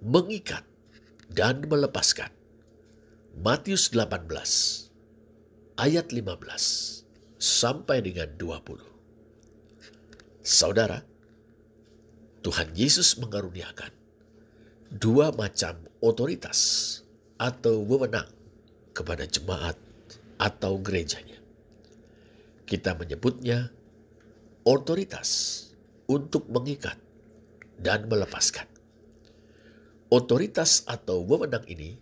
mengikat dan melepaskan. Matius 18 ayat 15 sampai dengan 20. Saudara, Tuhan Yesus mengaruniakan dua macam otoritas atau wewenang kepada jemaat atau gerejanya. Kita menyebutnya otoritas untuk mengikat dan melepaskan. Otoritas atau wewenang ini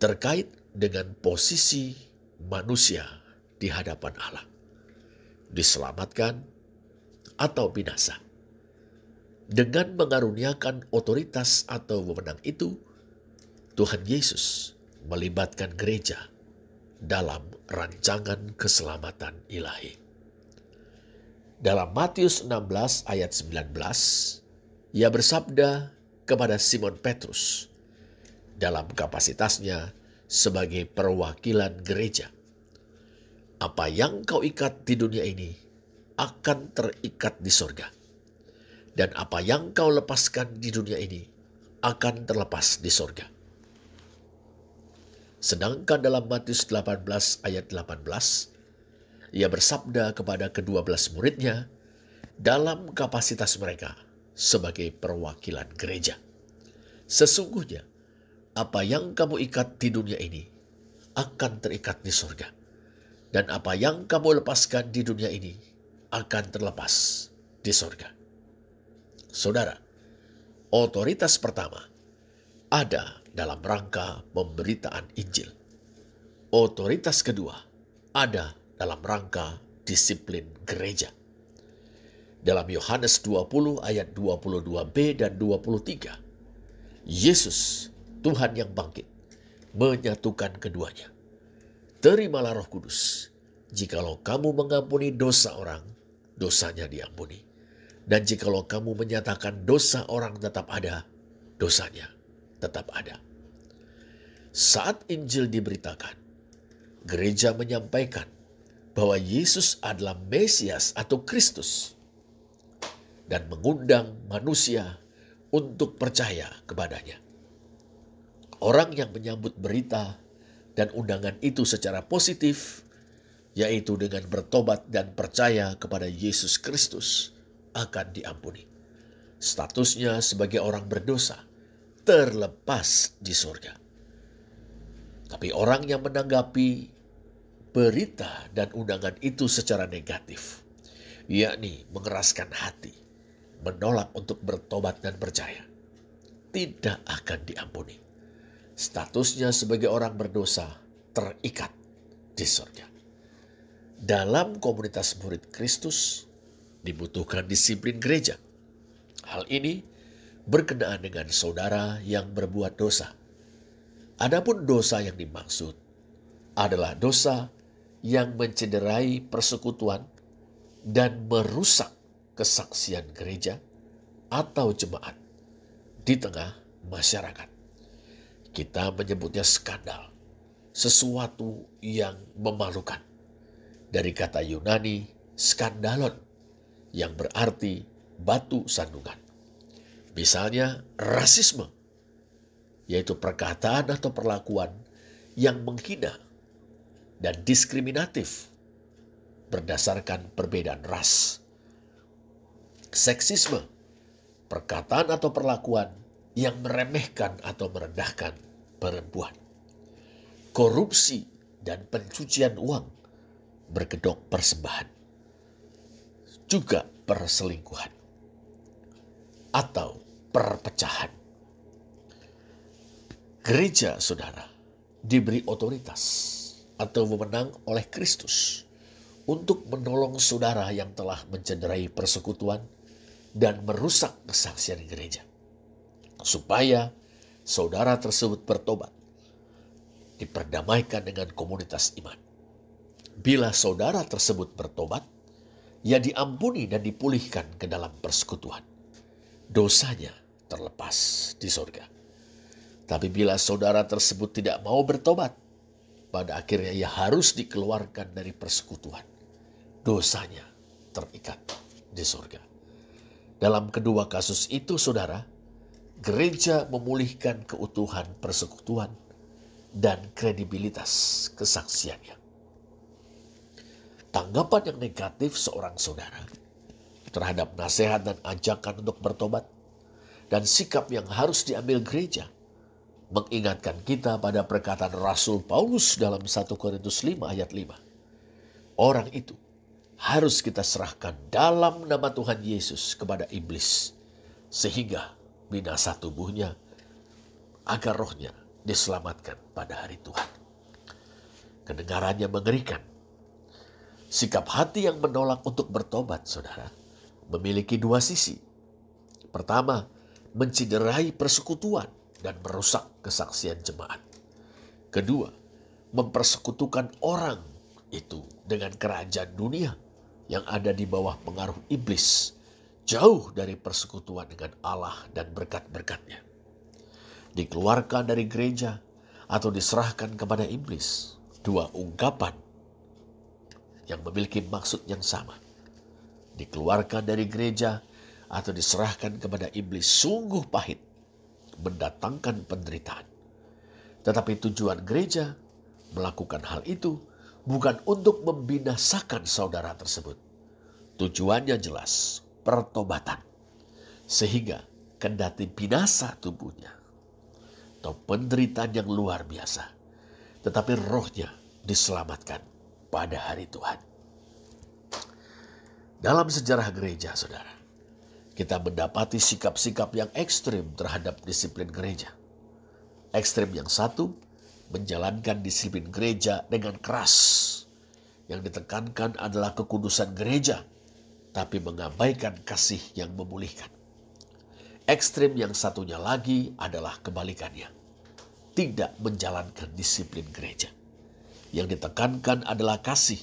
terkait dengan posisi manusia di hadapan Allah, diselamatkan atau binasa. Dengan mengaruniakan otoritas atau wewenang itu, Tuhan Yesus melibatkan gereja dalam rancangan keselamatan ilahi. Dalam Matius 16 ayat 19, Ia bersabda kepada Simon Petrus dalam kapasitasnya sebagai perwakilan gereja, "Apa yang kau ikat di dunia ini akan terikat di sorga, dan apa yang kau lepaskan di dunia ini akan terlepas di sorga." Sedangkan dalam Matius 18 ayat 18, Ia bersabda kepada ke-12 muridnya dalam kapasitas mereka sebagai perwakilan gereja, "Sesungguhnya apa yang kamu ikat di dunia ini akan terikat di surga, dan apa yang kamu lepaskan di dunia ini akan terlepas di surga." Saudara, otoritas pertama ada dalam rangka pemberitaan Injil. Otoritas kedua ada dalam rangka disiplin gereja. Dalam Yohanes 20 ayat 22b dan 23, Yesus, Tuhan yang bangkit, menyatukan keduanya. "Terimalah Roh Kudus. Jikalau kamu mengampuni dosa orang, dosanya diampuni. Dan jikalau kamu menyatakan dosa orang tetap ada, dosanya tetap ada." Saat Injil diberitakan, gereja menyampaikan bahwa Yesus adalah Mesias atau Kristus dan mengundang manusia untuk percaya kepadanya. Orang yang menyambut berita dan undangan itu secara positif, yaitu dengan bertobat dan percaya kepada Yesus Kristus, akan diampuni. Statusnya sebagai orang berdosa terlepas di surga. Tapi orang yang menanggapi berita dan undangan itu secara negatif, yakni mengeraskan hati, menolak untuk bertobat dan percaya, tidak akan diampuni. Statusnya sebagai orang berdosa terikat di surga. Dalam komunitas murid Kristus dibutuhkan disiplin gereja. Hal ini berkenaan dengan saudara yang berbuat dosa. Adapun dosa yang dimaksud adalah dosa yang mencederai persekutuan dan merusak kesaksian gereja atau jemaat di tengah masyarakat. Kita menyebutnya skandal, sesuatu yang memalukan. Dari kata Yunani skandalon, yang berarti batu sandungan. Misalnya rasisme, yaitu perkataan atau perlakuan yang menghina dan diskriminatif berdasarkan perbedaan ras. Seksisme, perkataan atau perlakuan yang meremehkan atau merendahkan perempuan. Korupsi dan pencucian uang, berkedok persembahan. Juga perselingkuhan atau perpecahan. Gereja, saudara, diberi otoritas atau wewenang oleh Kristus untuk menolong saudara yang telah mencederai persekutuan dan merusak kesaksian gereja, supaya saudara tersebut bertobat, diperdamaikan dengan komunitas iman. Bila saudara tersebut bertobat, ia diampuni dan dipulihkan ke dalam persekutuan. Dosanya terlepas di surga. Tapi bila saudara tersebut tidak mau bertobat, pada akhirnya ia harus dikeluarkan dari persekutuan. Dosanya terikat di surga. Dalam kedua kasus itu, saudara, gereja memulihkan keutuhan persekutuan dan kredibilitas kesaksiannya. Tanggapan yang negatif seorang saudara terhadap nasihat dan ajakan untuk bertobat dan sikap yang harus diambil gereja mengingatkan kita pada perkataan Rasul Paulus dalam 1 Korintus 5 ayat 5. Orang itu harus kita serahkan dalam nama Tuhan Yesus kepada iblis, sehingga binasa tubuhnya agar rohnya diselamatkan pada hari Tuhan. Kedengarannya mengerikan. Sikap hati yang menolak untuk bertobat, saudara, memiliki dua sisi. Pertama, menciderai persekutuan dan merusak kesaksian jemaat. Kedua, mempersekutukan orang itu dengan kerajaan dunia yang ada di bawah pengaruh iblis, jauh dari persekutuan dengan Allah dan berkat-berkatnya. Dikeluarkan dari gereja atau diserahkan kepada iblis, dua ungkapan yang memiliki maksud yang sama. Dikeluarkan dari gereja atau diserahkan kepada iblis sungguh pahit, mendatangkan penderitaan. Tetapi tujuan gereja melakukan hal itu bukan untuk membinasakan saudara tersebut. Tujuannya jelas, pertobatan. Sehingga kendati binasa tubuhnya atau penderitaan yang luar biasa, tetapi rohnya diselamatkan pada hari Tuhan. Dalam sejarah gereja, saudara, kita mendapati sikap-sikap yang ekstrim terhadap disiplin gereja. Ekstrim yang satu, menjalankan disiplin gereja dengan keras. Yang ditekankan adalah kekudusan gereja, tapi mengabaikan kasih yang memulihkan. Ekstrim yang satunya lagi adalah kebalikannya. Tidak menjalankan disiplin gereja. Yang ditekankan adalah kasih,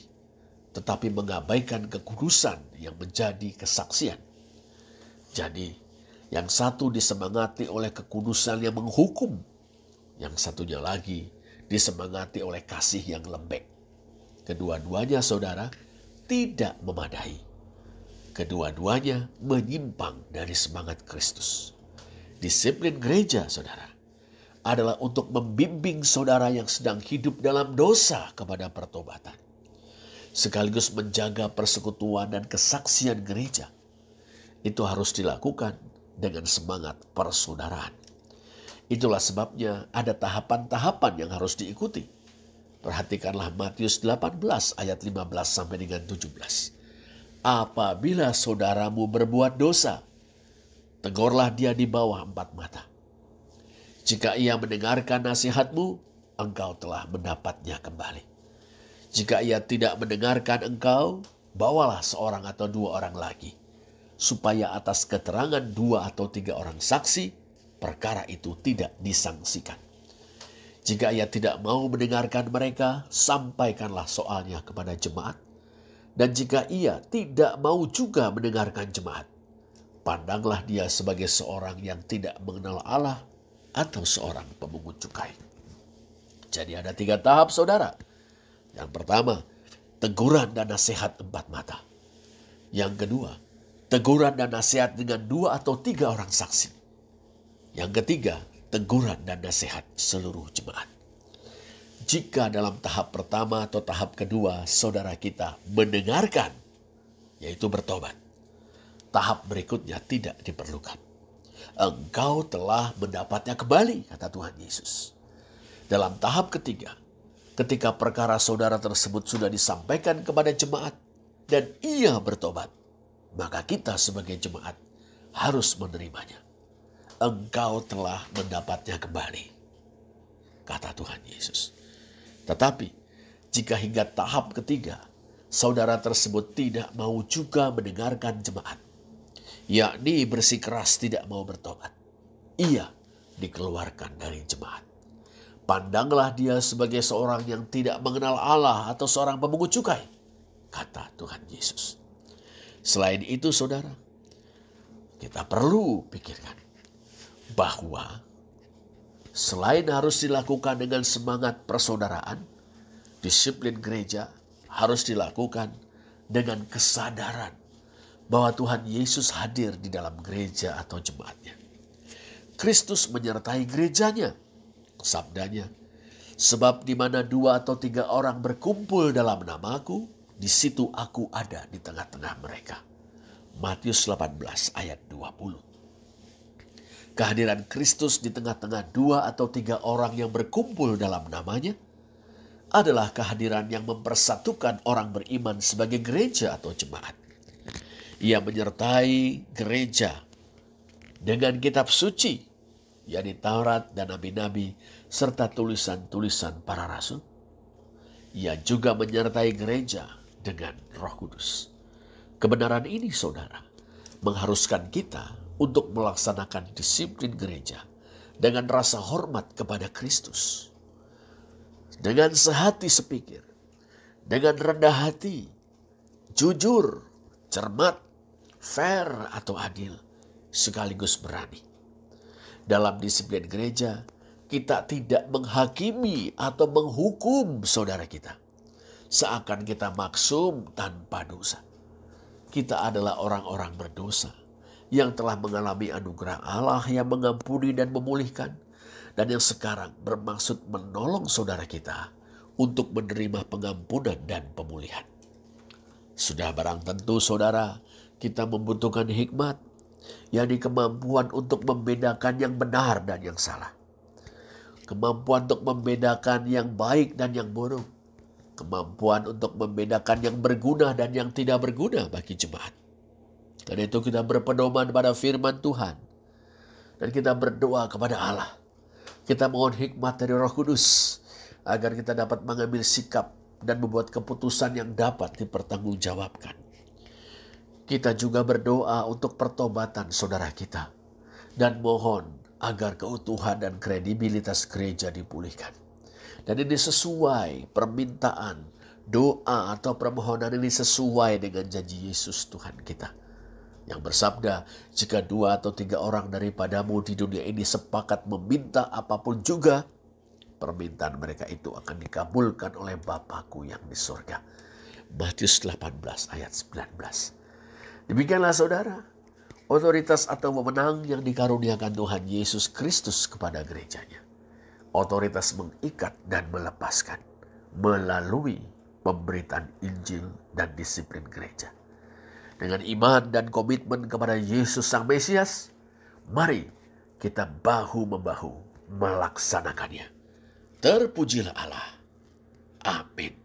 tetapi mengabaikan kekudusan yang menjadi kesaksian. Jadi, yang satu disemangati oleh kekudusan yang menghukum, yang satunya lagi disemangati oleh kasih yang lembek. Kedua-duanya, saudara, tidak memadai. Kedua-duanya menyimpang dari semangat Kristus. Disiplin gereja, saudara, adalah untuk membimbing saudara yang sedang hidup dalam dosa kepada pertobatan, sekaligus menjaga persekutuan dan kesaksian gereja. Itu harus dilakukan dengan semangat persaudaraan. Itulah sebabnya ada tahapan-tahapan yang harus diikuti. Perhatikanlah Matius 18 ayat 15 sampai dengan 17. Apabila saudaramu berbuat dosa, tegurlah dia di bawah 4 mata. Jika ia mendengarkan nasihatmu, engkau telah mendapatnya kembali. Jika ia tidak mendengarkan engkau, bawalah seorang atau 2 orang lagi, supaya atas keterangan 2 atau 3 orang saksi, perkara itu tidak disangsikan. Jika ia tidak mau mendengarkan mereka, sampaikanlah soalnya kepada jemaat. Dan jika ia tidak mau juga mendengarkan jemaat, pandanglah dia sebagai seorang yang tidak mengenal Allah atau seorang pemungut cukai. Jadi ada 3 tahap, saudara. Yang pertama, teguran dan nasihat 4 mata. Yang kedua, teguran dan nasihat dengan 2 atau 3 orang saksi. Yang ketiga, teguran dan nasihat seluruh jemaat. Jika dalam tahap pertama atau tahap kedua saudara kita mendengarkan, yaitu bertobat, tahap berikutnya tidak diperlukan. Engkau telah mendapatnya kembali, kata Tuhan Yesus. Dalam tahap ketiga, ketika perkara saudara tersebut sudah disampaikan kepada jemaat dan ia bertobat, maka kita sebagai jemaat harus menerimanya. Engkau telah mendapatnya kembali, kata Tuhan Yesus. Tetapi jika hingga tahap ketiga saudara tersebut tidak mau juga mendengarkan jemaat, yakni bersikeras tidak mau bertobat, ia dikeluarkan dari jemaat. Pandanglah dia sebagai seorang yang tidak mengenal Allah atau seorang pemungut cukai, kata Tuhan Yesus. Selain itu, saudara, kita perlu pikirkan bahwa selain harus dilakukan dengan semangat persaudaraan, disiplin gereja harus dilakukan dengan kesadaran bahwa Tuhan Yesus hadir di dalam gereja atau jemaatnya. Kristus menyertai gerejanya. Sabdanya, sebab di mana 2 atau 3 orang berkumpul dalam namaku, di situ aku ada di tengah-tengah mereka. Matius 18 ayat 20. Kehadiran Kristus di tengah-tengah 2 atau 3 orang yang berkumpul dalam namanya adalah kehadiran yang mempersatukan orang beriman sebagai gereja atau jemaat. Ia menyertai gereja dengan kitab suci, yakni Taurat dan nabi-nabi serta tulisan-tulisan para rasul. Ia juga menyertai gereja dengan Roh Kudus. Kebenaran ini, saudara, mengharuskan kita untuk melaksanakan disiplin gereja dengan rasa hormat kepada Kristus. Dengan sehati sepikir, dengan rendah hati, jujur, cermat, fair atau adil, sekaligus berani. Dalam disiplin gereja, kita tidak menghakimi atau menghukum saudara kita, seakan kita maksum tanpa dosa. Kita adalah orang-orang berdosa yang telah mengalami anugerah Allah yang mengampuni dan memulihkan, dan yang sekarang bermaksud menolong saudara kita untuk menerima pengampunan dan pemulihan. Sudah barang tentu saudara, kita membutuhkan hikmat, yakni kemampuan untuk membedakan yang benar dan yang salah. Kemampuan untuk membedakan yang baik dan yang buruk. Kemampuan untuk membedakan yang berguna dan yang tidak berguna bagi jemaat. Karena itu kita berpedoman pada firman Tuhan. Dan kita berdoa kepada Allah. Kita mohon hikmat dari Roh Kudus, agar kita dapat mengambil sikap dan membuat keputusan yang dapat dipertanggungjawabkan. Kita juga berdoa untuk pertobatan saudara kita. Dan mohon agar keutuhan dan kredibilitas gereja dipulihkan. Dan ini sesuai permintaan, doa atau permohonan ini sesuai dengan janji Yesus Tuhan kita. Yang bersabda, jika 2 atau 3 orang daripadamu di dunia ini sepakat meminta apapun juga, permintaan mereka itu akan dikabulkan oleh Bapa-Ku yang di surga. Matius 18 ayat 19. Demikianlah saudara, otoritas atau wewenang yang dikaruniakan Tuhan Yesus Kristus kepada gerejanya. Otoritas mengikat dan melepaskan melalui pemberitaan Injil dan disiplin gereja. Dengan iman dan komitmen kepada Yesus Sang Mesias, mari kita bahu-membahu melaksanakannya. Terpujilah Allah. Amin.